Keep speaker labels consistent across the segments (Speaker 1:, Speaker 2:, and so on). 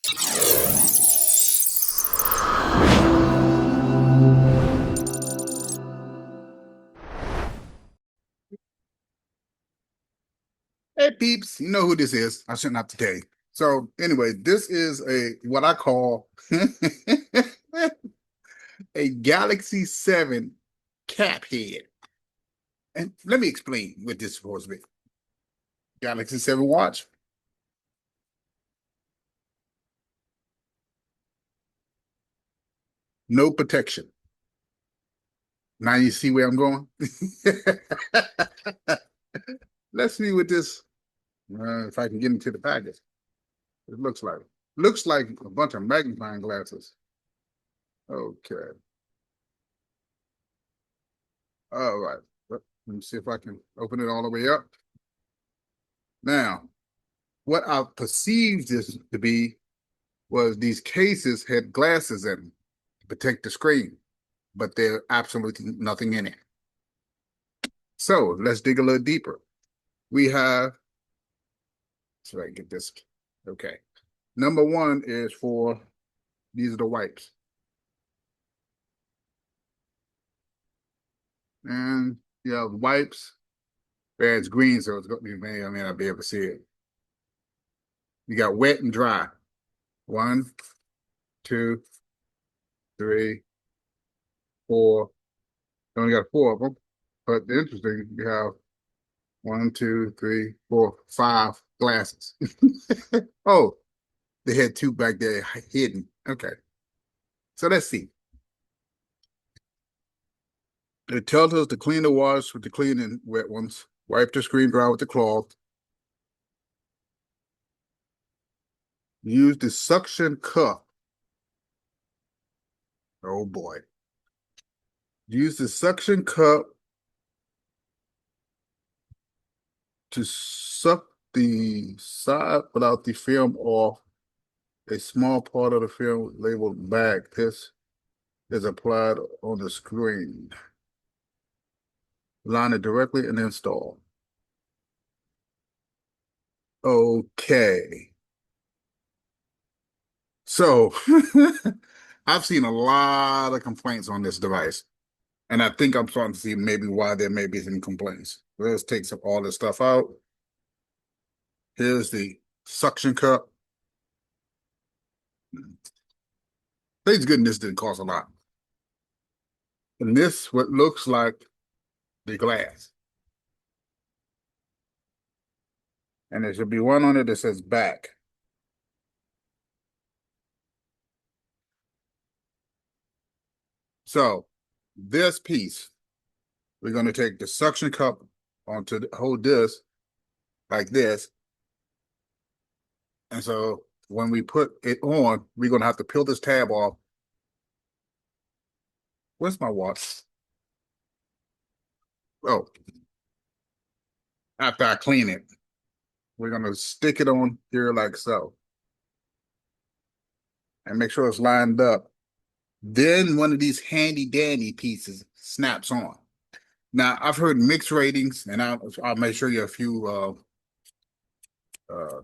Speaker 1: Hey peeps, you know who this is. I shouldn't have to tell you. So anyway, this is a what I call a Galaxy 7 cap head. And let me explain what this is supposed to be. Galaxy 7 watch, no protection. Now you see where I'm going? Let's see what this if I can get into the package. It looks like. Looks like a bunch of magnifying glasses. Okay. All right. Let me see if I can open it all the way up. Now, what I perceived this to be was these cases had glasses in them to protect the screen, but there's absolutely nothing in it. So let's dig a little deeper. We have, so I can get this. Okay. Number one is for, these are the wipes. And yeah, wipes, where it's green, so it's going to be, I may not be able to see it. You got wet and dry. One, two, three, four. You only got four of them. But the interesting, you have one, two, three, four, five glasses. Oh, they had two back there hidden. Okay. So let's see. It tells us to clean the wash with the clean and wet ones. Wipe the screen dry with the cloth. Use the suction cup. Oh boy. Use the suction cup to suck the side without the film off. A small part of the film labeled back. This is applied on the screen. Line it directly and install. Okay. So I've seen a lot of complaints on this device. And I think I'm starting to see maybe why there may be some complaints. Let's take all this stuff out. Here's the suction cup. Thanks goodness this didn't cost a lot. And this what looks like the glass. And there should be one on it that says back. So this piece, we're going to take the suction cup onto hold this like this. And so when we put it on, we're going to have to peel this tab off. Where's my watch? Oh, after I clean it, we're going to stick it on here like so and make sure it's lined up. Then one of these handy dandy pieces snaps on. Now, I've heard mixed ratings, and I'll make sure you a few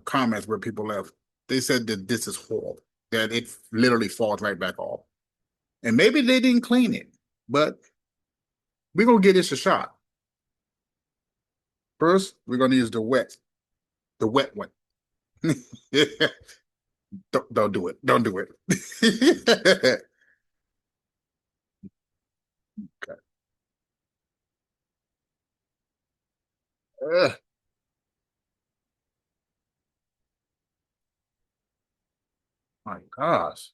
Speaker 1: comments where people left. They said that this is horrible, that it literally falls right back off. And maybe they didn't clean it, but we're going to give this a shot. First, we're going to use the wet one. Don't do it. Don't do it. Okay. Ugh, my gosh.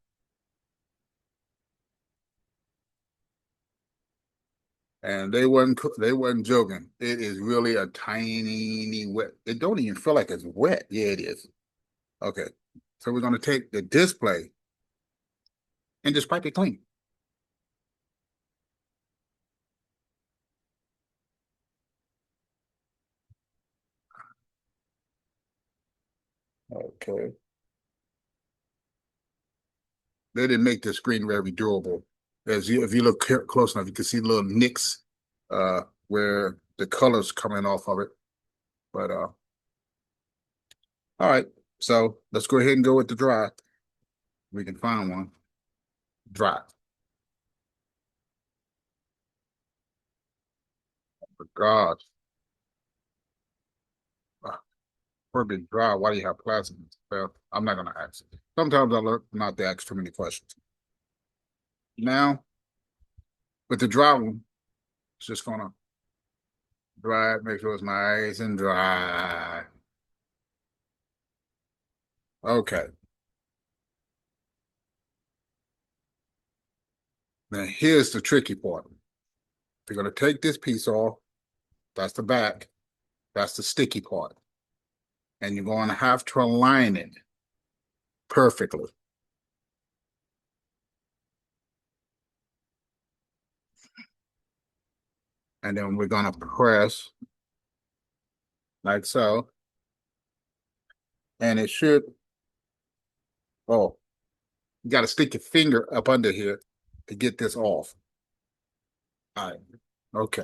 Speaker 1: And they wasn't joking. It is really a tiny wet. It don't even feel like it's wet. Yeah, it is. Okay. So we're gonna take the display and just pipe it clean. Okay. They didn't make the screen very durable. If you look close enough, you can see little nicks where the color's coming off of it. But all right. So let's go ahead and go with the dry. We can find one. Dry. For God. For being dry, why do you have plastic? Well, I'm not gonna ask it. Sometimes I learn not to ask too many questions. Now, with the dry one, it's just gonna dry it, make sure it's nice and dry. Okay. Now here's the tricky part. You're gonna take this piece off. That's the back. That's the sticky part. And you're going to have to align it perfectly. And then we're going to press like so. And it should, oh, you got to stick your finger up under here to get this off. All right. Okay.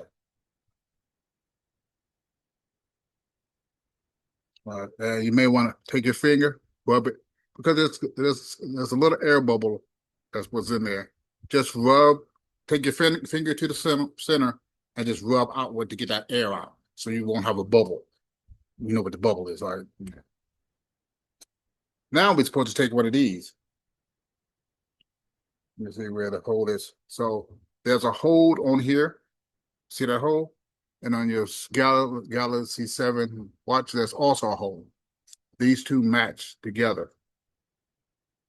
Speaker 1: You may want to take your finger, rub it, because there's a little air bubble that's what's in there. Just rub, take your finger to the center and just rub outward to get that air out so you won't have a bubble. You know what the bubble is, right? Now we're supposed to take one of these. Let me see where the hole is. So there's a hole on here. See that hole? And on your Galaxy 7 watch, there's also a hole. These two match together,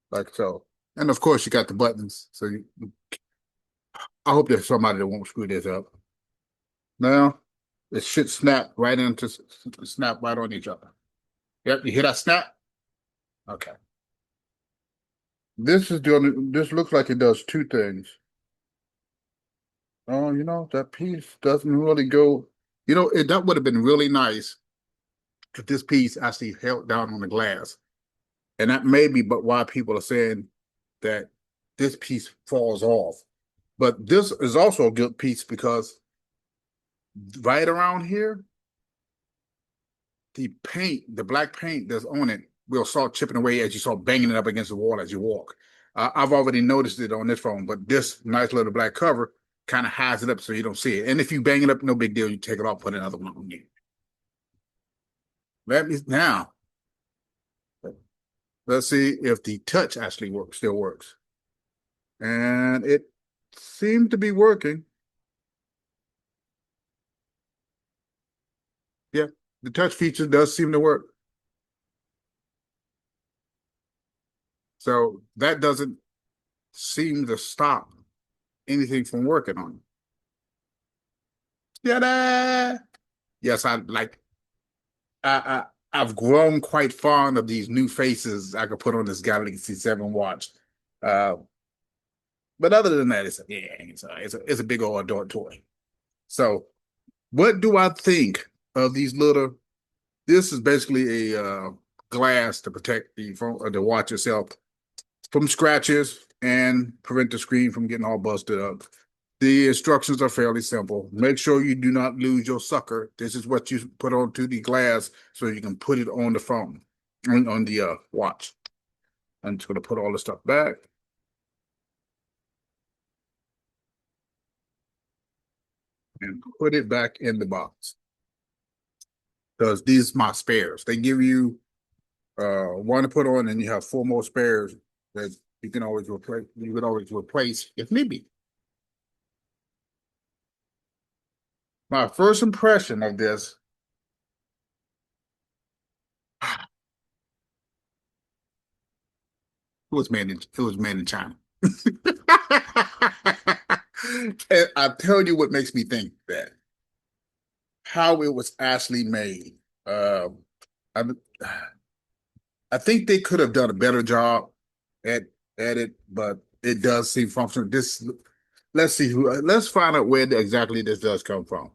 Speaker 1: like so. And of course, you got the buttons. So I hope there's somebody that won't screw this up. Now, it should snap right on each other. Yep, you hear that snap? Okay. This looks like it does two things. Oh, that piece doesn't really go. That would have been really nice if this piece actually held down on the glass. And that may be but why people are saying that this piece falls off. But this is also a good piece because right around here, the black paint that's on it will start chipping away as you start banging it up against the wall as you walk. I've already noticed it on this phone, but this nice little black cover kind of hides it up so you don't see it. And if you bang it up, no big deal. You take it off, put another one on you. Now, let's see if the touch actually still works. And it seemed to be working. Yeah, the touch feature does seem to work. So that doesn't seem to stop anything from working on it. Yada! Yes, I've grown quite fond of these new faces I could put on this Galaxy 7 watch. Uh, but other than that, it's a big old adult toy. So what do I think of these little? This is basically a glass to protect the watch itself from scratches and prevent the screen from getting all busted up. The instructions are fairly simple. Make sure you do not lose your sucker. This is what you put onto the glass so you can put it on the phone, on the watch. I'm just going to put all the stuff back. And put it back in the box. Because these are my spares. They give you one to put on, and you have 4 more spares that you can always replace. You can always replace if need be. My first impression of this, it was made in China. And I'll tell you what makes me think that how it was actually made. I, I think they could have done a better job at it, but it does seem functional. Let's find out where exactly this does come from.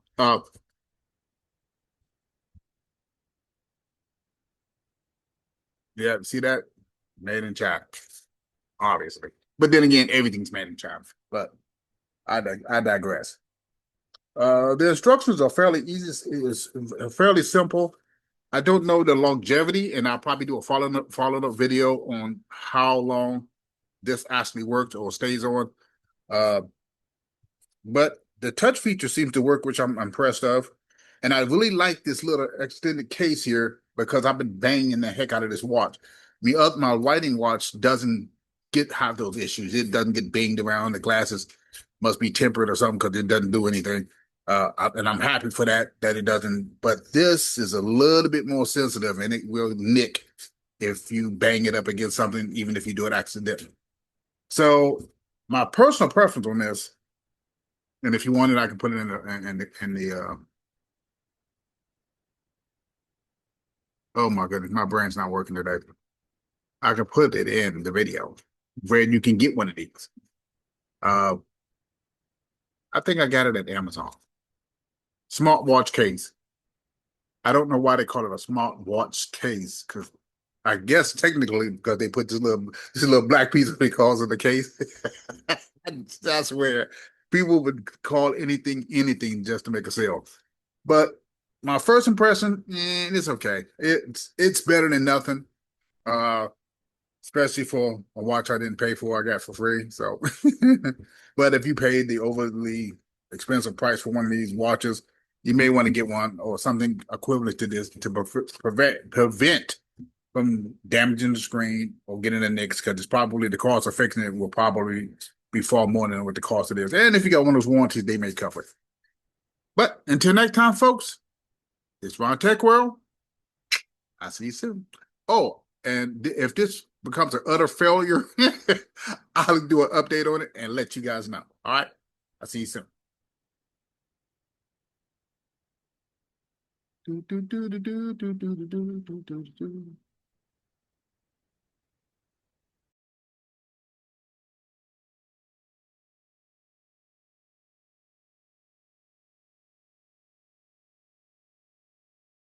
Speaker 1: Yeah, see that? Made in China, obviously. But then again, everything's made in China. But I digress. The instructions are fairly easy. Is fairly simple. I don't know the longevity, and I'll probably do a follow-up video on how long this actually works or stays on. But the touch feature seems to work, which I'm impressed of. And I really like this little extended case here because I've been banging the heck out of this watch. My writing watch doesn't have those issues. It doesn't get banged around. The glasses must be tempered or something because it doesn't do anything. And I'm happy for that it doesn't. But this is a little bit more sensitive, and it will nick if you bang it up against something, even if you do it accidentally. So my personal preference on this, and if you want it, I can put it in the oh my goodness, my brain's not working today. I can put it in the video where you can get one of these. Uh, I think I got it at Amazon. Smartwatch case. I don't know why they call it a smartwatch case, because I guess technically because they put this little black piece of it calls in the case. That's where people would call anything just to make a sale. But my first impression, it's okay. It's better than nothing. Especially for a watch I didn't pay for, I got for free. So, but if you paid the overly expensive price for one of these watches, you may want to get one or something equivalent to this to prevent from damaging the screen or getting the nicks, because it's probably the cost of fixing it will probably be far more than what the cost it is. And if you got one of those warranties, they may cover it. But until next time, folks, it's Ron Tech World. I'll see you soon. Oh, and if this becomes an utter failure, I'll do an update on it and let you guys know. All right. I'll see you soon. Do, do, do, do, do, do, do, do, do, do, do.